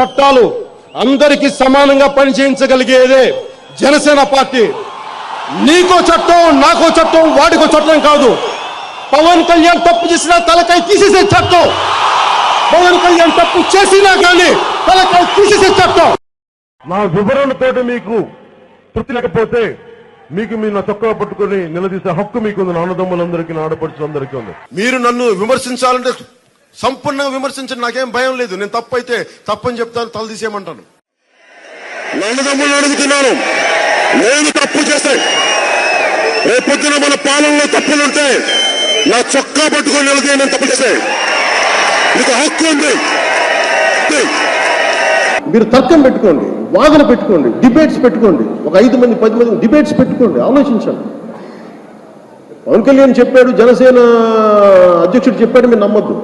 చట్టాలు అందరికీ సమానంగా పనిచేయించగలిగేదే జనసేన పార్టీ. నీకో చట్టం, నాకో చట్టం, వాడికో చట్టం కాదు. పవన్ కళ్యాణ్ తప్పు చేసినా తలకాయ తీసేసే చట్టం. పవన్ కళ్యాణ్ తప్పు చేసినా కానీ తలకాయ తీసేసే చట్టం. నా వివరణతోటి మీకు తృప్తి లేకపోతే మీకు నా చొక్కా పట్టుకుని నిలదీసే హక్కు మీకుంది. నా అన్నదమ్ములందరికీ, నా ఆడపడుచులందరికీ ఉంది. మీరు నన్ను విమర్శించాలంటే సంపూర్ణంగా విమర్శించండి, నాకేం భయం లేదు. నేను తప్పైతే తప్పని చెప్తాను, తలదీసేయమంటాను. నా అన్నదమ్ములను అడుగుతున్నాను, నేను తప్పు చేస్తే రేపొద్దున మన పాలనలో తప్పులుంటే నా చొక్కా పట్టుకుని నిలదీయ. నేను తప్పు చేస్తే మీకు హక్కు ఉంది. మీరు తర్కం పెట్టుకోండి, వాదన పెట్టుకోండి, డిబేట్స్ పెట్టుకోండి. ఒక 5 మంది 10 మంది డిబేట్స్ పెట్టుకోండి, ఆలోచించండి. పవన్ కళ్యాణ్ చెప్పాడు, జనసేన అధ్యక్షుడు చెప్పాడు, మీరు నమ్మద్దు.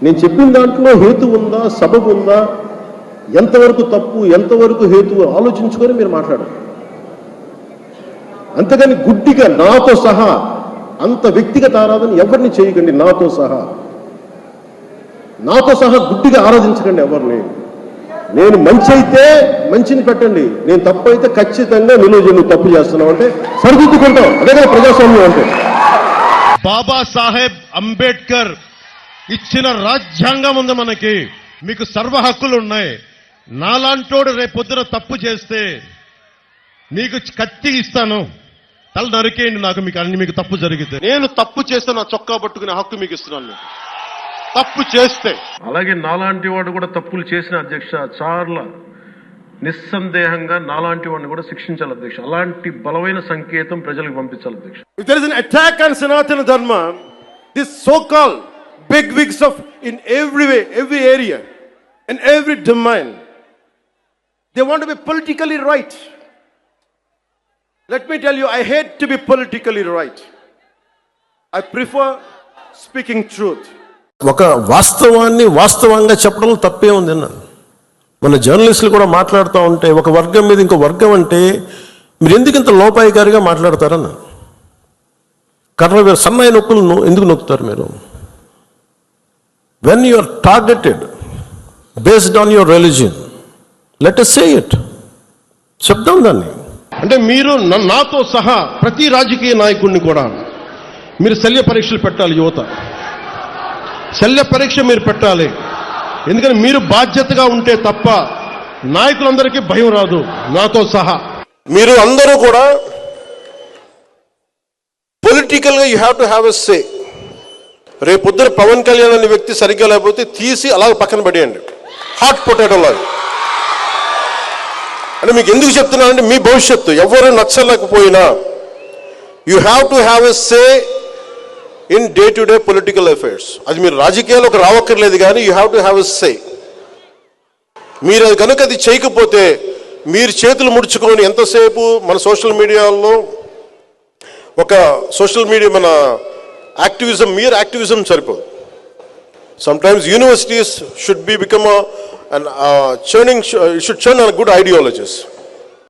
నేను చెప్పిన దాంట్లో హేతు ఉందా, సబబు ఉందా, ఎంతవరకు తప్పు, ఎంతవరకు హేతు ఆలోచించుకొని మీరు మాట్లాడారు. అంతేగాని గుడ్డిగా నాతో సహా అంత వ్యక్తిగత ఆరాధన ఎవరిని చేయకండి. నాతో సహా గుడ్డిగా ఆరాధించకండి ఎవరిని. నేను మంచి అయితే మంచిని పెట్టండి, నేను తప్పు అయితే ఖచ్చితంగా నువ్వు తప్పు చేస్తున్నావు అంటే సరిదిద్దుకుంటాం. అదే ప్రజాస్వామ్యం అంటే. బాబాసాహెబ్ అంబేద్కర్ ఇచ్చిన రాజ్యాంగం ఉంది మనకి. మీకు సర్వ హక్కులు ఉన్నాయి. నాలాంటోడు రేపొద్దున తప్పు చేస్తే నీకు కత్తి ఇస్తాను, తల నరికేయండి. మీకు తప్పు జరిగితే నేను తప్పు చేస్తే నా చొక్కా పట్టుకునే హక్కు మీకు ఇస్తున్నాను. తప్పు చేస్తే అలాగే నాలాంటి వాడు కూడా తప్పులు చేసిన అధ్యక్ష, చాలా నిస్సందేహంగా నాలాంటి వాడిని కూడా శిక్షించాలి అధ్యక్ష. అలాంటి బలమైన సంకేతం ప్రజలకు పంపించాలి అధ్యక్ష. If there is an attack on Sanatana Dharma, this so-called big wigs of in every way, every area, in every domain, they want to be politically right. Let me tell you, I hate to be politically right. I prefer speaking truth. ఒక వాస్తవాన్ని వాస్తవంగా చెప్పడంలో తప్పే ఉంది అన్నాను. మన జర్నలిస్టులు కూడా మాట్లాడుతూ ఉంటే ఒక వర్గం మీద ఇంకో వర్గం అంటే మీరు ఎందుకు ఇంత లోపాయికారిగా మాట్లాడతారన్నాను. కర్ర సన్నాయి నొక్కులను ఎందుకు నొక్కుతారు మీరు? When you are targeted based on your religion, let us say it. చెప్దాం దాన్ని. అంటే మీరు నాతో సహా ప్రతి రాజకీయ నాయకుడిని కూడా మీరు శల్య పరీక్షలు పెట్టాలి. యువత శల్య పరీక్ష మీరు పెట్టాలి. ఎందుకని మీరు బాధ్యతగా ఉంటే తప్ప నాయకులందరికీ భయం రాదు, నాతో సహా. మీరు అందరూ కూడా పొలిటికల్ గా you have to have a say. రేపొద్దున పవన్ కళ్యాణ్ అనే వ్యక్తి సరిగ్గా లేకపోతే తీసి అలాగే పక్కన పడేయండి, హాట్ పొటాటో లాగా. అంటే మీకు ఎందుకు చెప్తున్నానంటే మీ భవిష్యత్తు ఎవరు నచ్చలేకపోయినా you have to have a say in day to day political affairs. అది మీరు రాజకీయాల్లోకి రావక్కర్లేదు, కానీ you have to have a say. మీరు అది కనుక అది చేయకపోతే మీరు చేతులు ముడుచుకొని ఎంతసేపు మన సోషల్ మీడియాలో ఒక సోషల్ మీడియా మన యాక్టివిజం, mere యాక్టివిజం సరిపోదు. Sometimes universities should be become churn on good ideologies.